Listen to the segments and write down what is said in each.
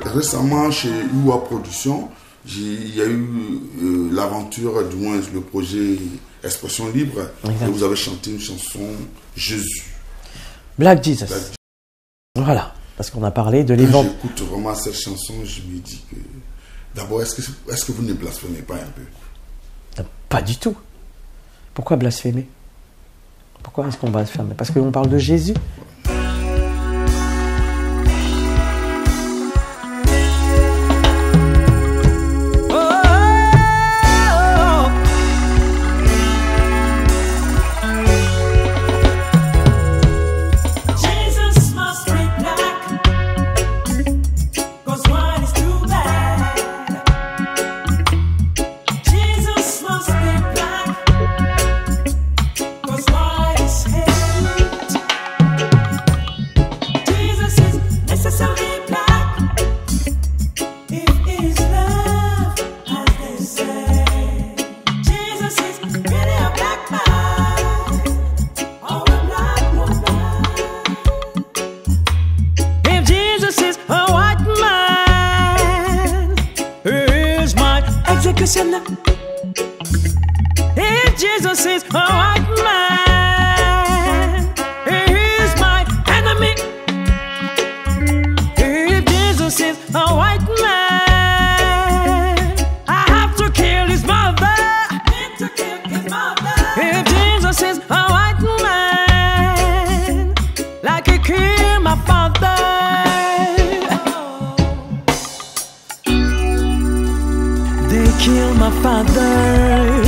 Récemment, chez UA Production, il y a eu l'aventure, du moins le projet Expression Libre, et vous avez chanté une chanson Jésus. Black Jesus. Voilà, parce qu'on a parlé de l'évangile. J'écoute vraiment cette chanson, je me dis que... D'abord, est-ce que vous ne blasphémez pas un peu? Pas du tout. Pourquoi blasphémer? Pourquoi est-ce qu'on blasphème? Parce qu'on parle de Jésus. If Jesus is a white man, he is my enemy. If Jesus is a white man, I have to kill his mother. If Jesus is a white man, like he killed my father. They killed my father.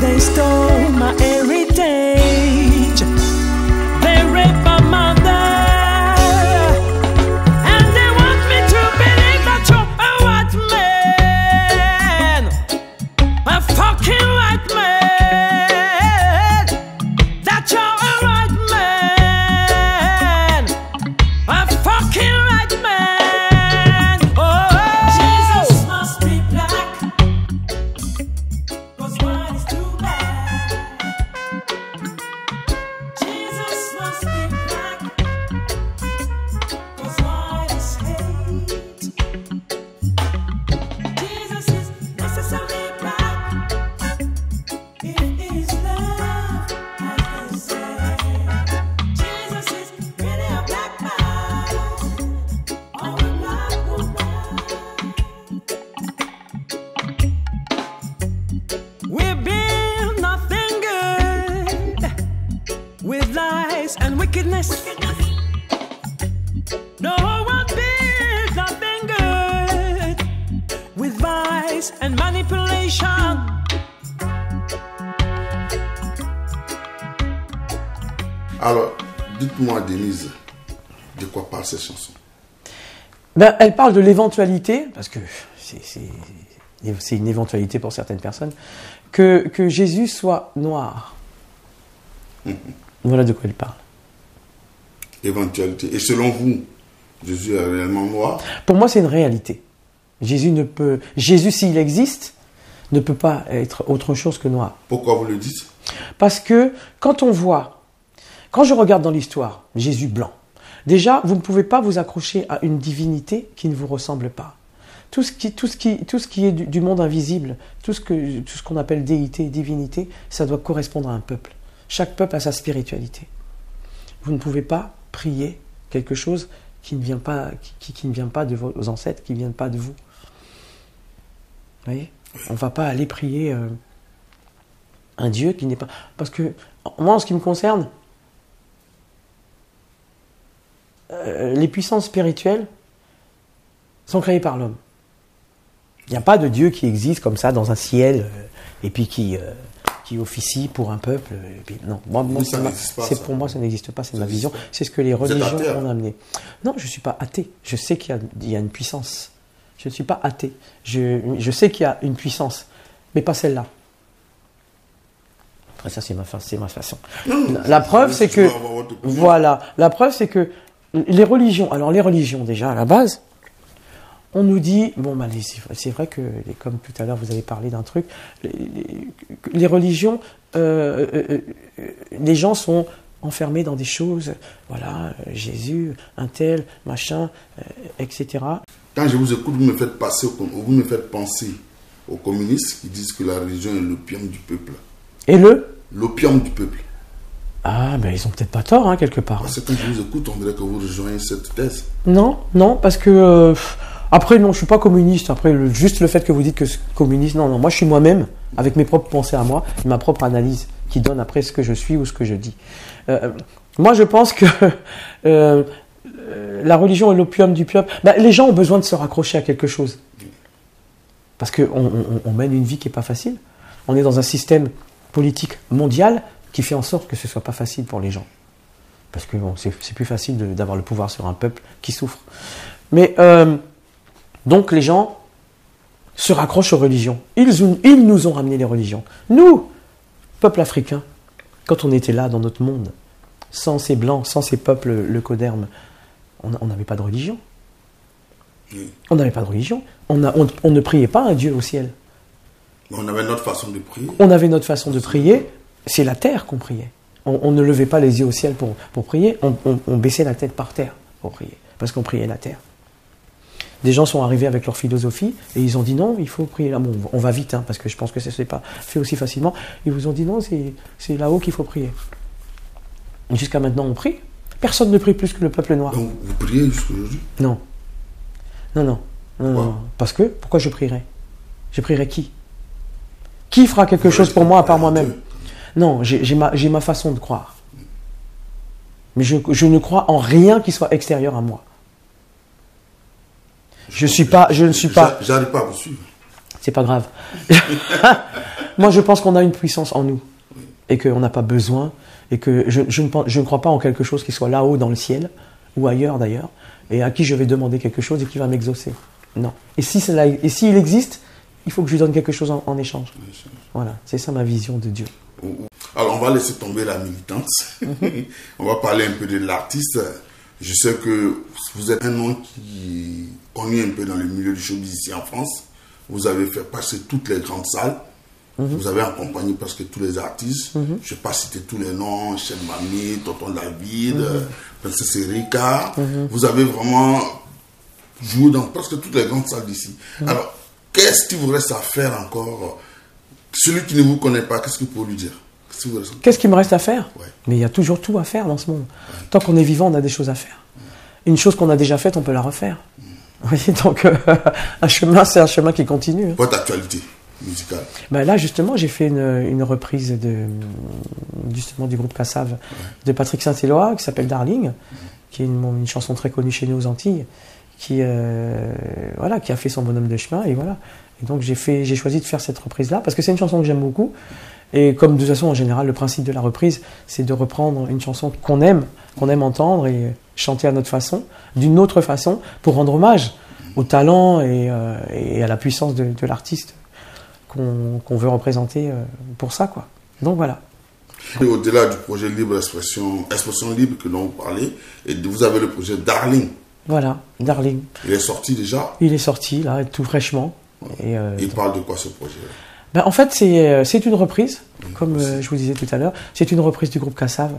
They stole my heritage. They raped my mother. And they want me to believe that you're a white man. A fucking white man. That you're a white man. A fucking white man. Oh, Jesus must be black. 'Cause white is too bad. Jesus must be black. 'Cause white is hate. Jesus is necessarily black. It is love, as they say. Jesus is really a black man. Or a black woman. We build nothing good with lies and wickedness. No one builds nothing good with vice and manipulation. Alors, dites-moi, Denise, de quoi parle cette chanson? Ben, elle parle de l'éventualité, parce que c'est une éventualité pour certaines personnes, que Jésus soit noir. Voilà de quoi elle parle. Éventualité. Et selon vous, Jésus est réellement noir? Pour moi, c'est une réalité. Jésus, s'il existe, ne peut pas être autre chose que noir. Pourquoi vous le dites? Parce que quand je regarde dans l'histoire, Jésus blanc, déjà, vous ne pouvez pas vous accrocher à une divinité qui ne vous ressemble pas. Tout ce qui est du monde invisible, tout ce qu'on appelle déité, divinité, ça doit correspondre à un peuple. Chaque peuple a sa spiritualité. Vous ne pouvez pas prier quelque chose qui ne vient pas, qui ne vient pas de vos ancêtres, qui ne vient pas de vous. Vous voyez? On ne va pas aller prier un Dieu qui n'est pas... Parce que, moi, en ce qui me concerne, les puissances spirituelles sont créées par l'homme. Il n'y a pas de Dieu qui existe comme ça dans un ciel et puis qui officie pour un peuple. Et puis, non, pour moi, ça n'existe pas, c'est ma vision. C'est ce que les religions ont amené. Non, je ne suis pas athée. Je sais qu'il y a une puissance. Je ne suis pas athée. Je sais qu'il y a une puissance, mais pas celle-là. Après ça, c'est ma façon. La preuve, c'est que... Voilà. La preuve, c'est que les religions... Alors, les religions, déjà, à la base... On nous dit, bon, bah, c'est vrai que, comme tout à l'heure vous avez parlé d'un truc, les religions, les gens sont enfermés dans des choses, voilà, Jésus, un tel, machin, etc. Quand je vous écoute, vous me faites penser aux communistes qui disent que la religion est l'opium du peuple. Et l'opium du peuple. Ah, ben ils ont peut-être pas tort, hein, quelque part. Parce que quand je vous écoute, on dirait que vous rejoignez cette thèse. Non, parce que... après, non, je suis pas communiste. Après, juste le fait que vous dites que c'est communiste, non, moi je suis moi-même, avec mes propres pensées à moi, ma propre analyse, qui donne après ce que je suis ou ce que je dis. Moi, je pense que la religion est l'opium du peuple. Les gens ont besoin de se raccrocher à quelque chose. Parce qu'on mène une vie qui n'est pas facile. On est dans un système politique mondial qui fait en sorte que ce ne soit pas facile pour les gens. Parce que bon, c'est plus facile d'avoir le pouvoir sur un peuple qui souffre. Mais donc les gens se raccrochent aux religions. Ils nous ont ramené les religions. Nous, peuple africain, quand on était là dans notre monde, sans ces blancs, sans ces peuples leucodermes, on n'avait pas de religion. On n'avait pas de religion. On ne priait pas un Dieu au ciel. On avait notre façon de prier. On avait notre façon de prier. C'est la terre qu'on priait. On ne levait pas les yeux au ciel pour prier. On baissait la tête par terre pour prier. Parce qu'on priait la terre. Des gens sont arrivés avec leur philosophie et ils ont dit non, il faut prier là. Bon, on va vite, hein, parce que je pense que ça ne s'est pas fait aussi facilement. Ils vous ont dit non, c'est là-haut qu'il faut prier. Jusqu'à maintenant, on prie. Personne ne prie plus que le peuple noir. Donc, vous priez jusqu'aujourd'hui? Non. Non. Parce que, pourquoi je prierais? Je prierais qui? Qui fera quelque chose pour moi à part moi-même? Non, j'ai ma façon de croire. Mais je ne crois en rien qui soit extérieur à moi. Je ne suis pas... J'arrive pas à vous suivre. C'est pas grave. Moi, je pense qu'on a une puissance en nous. Et qu'on n'a pas besoin. Et que je ne crois pas en quelque chose qui soit là-haut dans le ciel, ou ailleurs d'ailleurs, et à qui je vais demander quelque chose et qui va m'exaucer. Non. Et s'il existe, il faut que je lui donne quelque chose en échange. Voilà, c'est ça ma vision de Dieu. Alors, on va laisser tomber la militance. On va parler un peu de l'artiste. Je sais que vous êtes un nom qui est connu un peu dans le milieu du showbiz ici en France. Vous avez fait passer toutes les grandes salles. Vous avez accompagné presque tous les artistes. Je ne vais pas citer tous les noms. Chef Mami, Tonton David, Princesse Erika. Vous avez vraiment joué dans presque toutes les grandes salles d'ici. Alors, qu'est-ce qu'il vous reste à faire encore? Celui qui ne vous connaît pas, qu'est-ce que vous pouvez lui dire? Qu'est-ce qu'il me reste à faire? Ouais. Mais il y a toujours tout à faire dans ce monde. Tant qu'on est vivant, on a des choses à faire. Une chose qu'on a déjà faite, on peut la refaire. Oui, donc, un chemin, c'est un chemin qui continue. Votre actualité musicale? Là, justement, j'ai fait une reprise du groupe Kassav de Patrick Saint-Éloi, qui s'appelle Darling, qui est une chanson très connue chez nous aux Antilles, qui a fait son bonhomme de chemin, et voilà. Et donc, j'ai choisi de faire cette reprise-là, parce que c'est une chanson que j'aime beaucoup. Et comme de toute façon, en général, le principe de la reprise, c'est de reprendre une chanson qu'on aime entendre et chanter à notre façon, d'une autre façon, pour rendre hommage au talent et à la puissance de l'artiste qu'on veut représenter pour ça, quoi. Donc voilà. Et au-delà du projet Libre Expression Libre que dont vous parlez, et vous avez le projet Darling. Voilà, Darling. Il est sorti déjà? Il est sorti, là, tout fraîchement. Et il parle de quoi, ce projet-là? En fait, c'est une reprise, comme je vous disais tout à l'heure. C'est une reprise du groupe Kassav,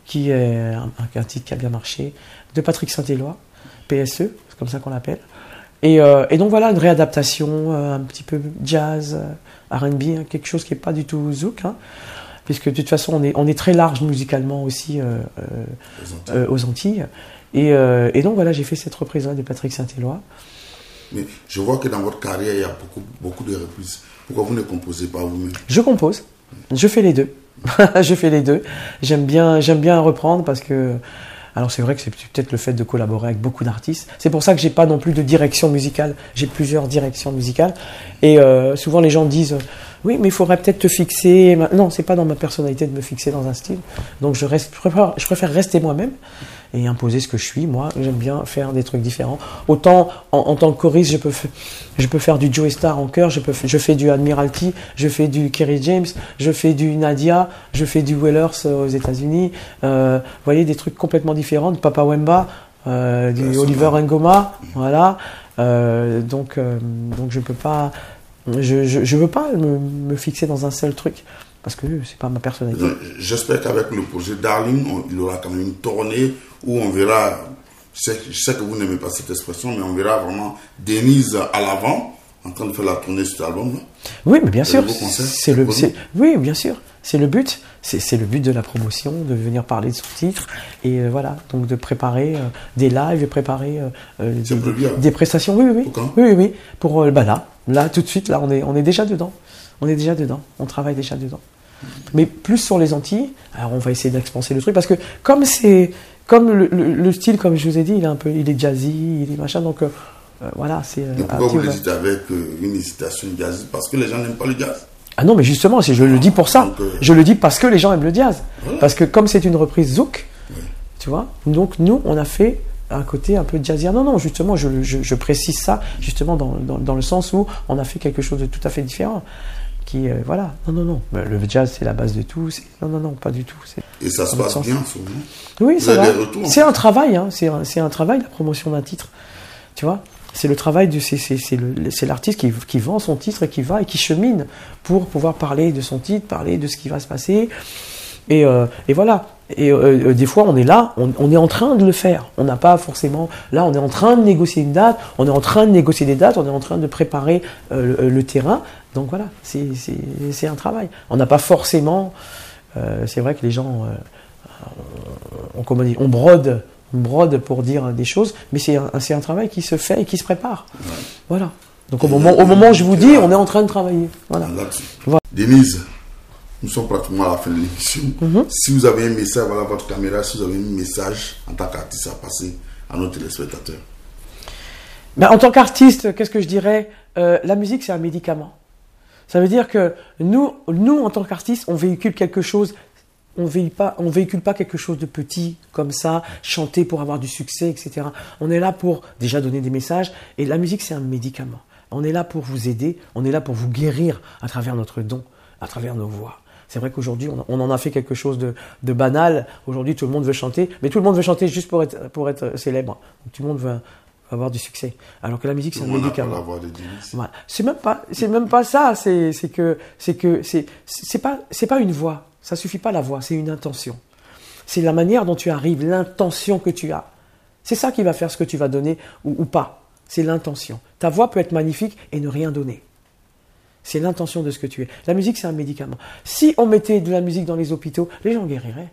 qui est un titre qui a bien marché, de Patrick Saint-Éloi, PSE, c'est comme ça qu'on l'appelle. Et donc voilà, une réadaptation, un petit peu jazz, R&B, quelque chose qui n'est pas du tout zouk, puisque de toute façon, on est très large musicalement aussi aux Antilles. Et donc voilà, j'ai fait cette reprise-là de Patrick Saint-Éloi. Mais je vois que dans votre carrière, il y a beaucoup de reprises. Pourquoi vous ne composez pas vous-même? Je compose. Je fais les deux. Je fais les deux. J'aime bien reprendre parce que... Alors c'est vrai que c'est peut-être le fait de collaborer avec beaucoup d'artistes. C'est pour ça que j'ai pas non plus de direction musicale. J'ai plusieurs directions musicales. Et souvent les gens disent oui, mais il faudrait peut-être te fixer. Non, c'est pas dans ma personnalité de me fixer dans un style. Donc je préfère rester moi-même et imposer ce que je suis. Moi, j'aime bien faire des trucs différents. Autant en tant que choriste, je peux faire du Joey Starr en chœur, je fais du Admiralty, je fais du Kerry James, je fais du Nadia, je fais du Wellers aux États-Unis. Vous voyez, des trucs complètement différents, de Papa Wemba, du Oliver Ngoma, voilà. Donc je peux pas, je veux pas me fixer dans un seul truc. parce que c'est pas ma personnalité. Donc, j'espère qu'avec le projet Darling, il aura quand même une tournée où on verra, je sais que vous n'aimez pas cette expression, mais on verra vraiment Denise à l'avant, en train de faire la tournée sur cet album-là. Oui, mais bien sûr, c'est oui, bien sûr, c'est le but. C'est le but de la promotion, de venir parler de son titre, et voilà, donc de préparer des lives, de préparer des prestations. Oui. Pour là, tout de suite, là, on est déjà dedans. On travaille déjà dedans. Mais plus sur les Antilles, alors on va essayer d'expanser le truc, parce que comme le style, comme je vous ai dit, il est jazzy, il est machin, donc voilà, c'est. Pourquoi vous l'hésitez avec une hésitation jazzy? Parce que les gens n'aiment pas le jazz. Ah non, mais justement, je le dis pour ça. Je le dis parce que les gens aiment le jazz. Voilà. Parce que comme c'est une reprise zouk, tu vois, donc nous, on a fait un côté un peu jazzy. Non, justement, je précise ça, justement, dans le sens où on a fait quelque chose de tout à fait différent. Qui, voilà, non. Le jazz, c'est la base de tout. Non, pas du tout. Et ça se passe bien, souvent. Oui, ça va. C'est un travail, hein. C'est un travail, la promotion d'un titre. Tu vois? C'est le travail c'est l'artiste qui vend son titre et qui va et qui chemine pour pouvoir parler de son titre, parler de ce qui va se passer. Et voilà. Et des fois, on est là, on est en train de le faire. On n'a pas forcément. Là, on est en train de négocier une date, on est en train de négocier des dates, on est en train de préparer le terrain. Donc voilà, c'est un travail. On n'a pas forcément. C'est vrai que les gens. On brode pour dire des choses, mais c'est un travail qui se fait et qui se prépare. Ouais. Voilà. Donc au moment où je vous dis, on est en train de travailler. Voilà. Denise, nous sommes pratiquement à la fin de l'émission. Si vous avez un message, voilà votre caméra, si vous avez un message en tant qu'artiste à passer à nos téléspectateurs. Ben, en tant qu'artiste, qu'est-ce que je dirais? La musique, c'est un médicament. Ça veut dire que nous en tant qu'artistes, on véhicule quelque chose. On véhicule pas quelque chose de petit comme ça, chanter pour avoir du succès, etc. On est là pour déjà donner des messages. Et la musique, c'est un médicament. On est là pour vous aider, on est là pour vous guérir à travers notre don, à travers nos voix. C'est vrai qu'aujourd'hui, on en a fait quelque chose de banal. Aujourd'hui, tout le monde veut chanter, mais tout le monde veut chanter juste pour être célèbre. Donc, tout le monde veut avoir du succès. Alors que la musique, c'est un médicament. Voilà. C'est même pas ça. C'est pas une voix. Ça suffit pas la voix, c'est une intention. C'est la manière dont tu arrives, l'intention que tu as. C'est ça qui va faire ce que tu vas donner ou pas. C'est l'intention. Ta voix peut être magnifique et ne rien donner. C'est l'intention de ce que tu es. La musique, c'est un médicament. Si on mettait de la musique dans les hôpitaux, les gens guériraient.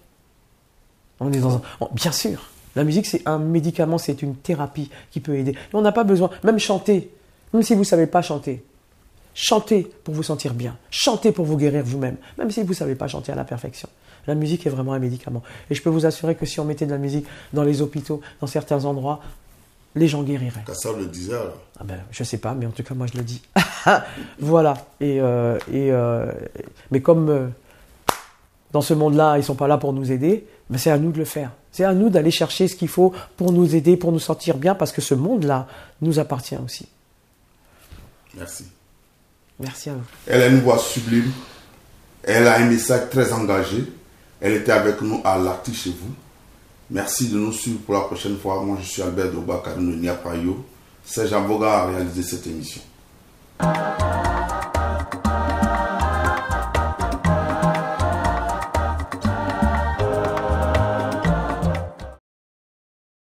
Bien sûr. La musique, c'est un médicament, c'est une thérapie qui peut aider. Et on n'a pas besoin, même chanter, même si vous ne savez pas chanter. Chantez pour vous sentir bien. Chantez pour vous guérir vous-même, même si vous ne savez pas chanter à la perfection. La musique est vraiment un médicament. Et je peux vous assurer que si on mettait de la musique dans les hôpitaux, dans certains endroits, les gens guériraient. Kassab le disait alors. Ah ben, je ne sais pas, mais en tout cas, moi je le dis. Voilà. Mais comme dans ce monde-là, ils ne sont pas là pour nous aider, ben c'est à nous de le faire. C'est à nous d'aller chercher ce qu'il faut pour nous aider, pour nous sentir bien, parce que ce monde-là nous appartient aussi. Merci. Merci à vous. Elle a une voix sublime. Elle a un message très engagé. Elle était avec nous à l'Arctique chez vous. Merci de nous suivre pour la prochaine fois. Moi, je suis Albert Doba, Kadouno Niapayo. Serge Aboga a réalisé cette émission.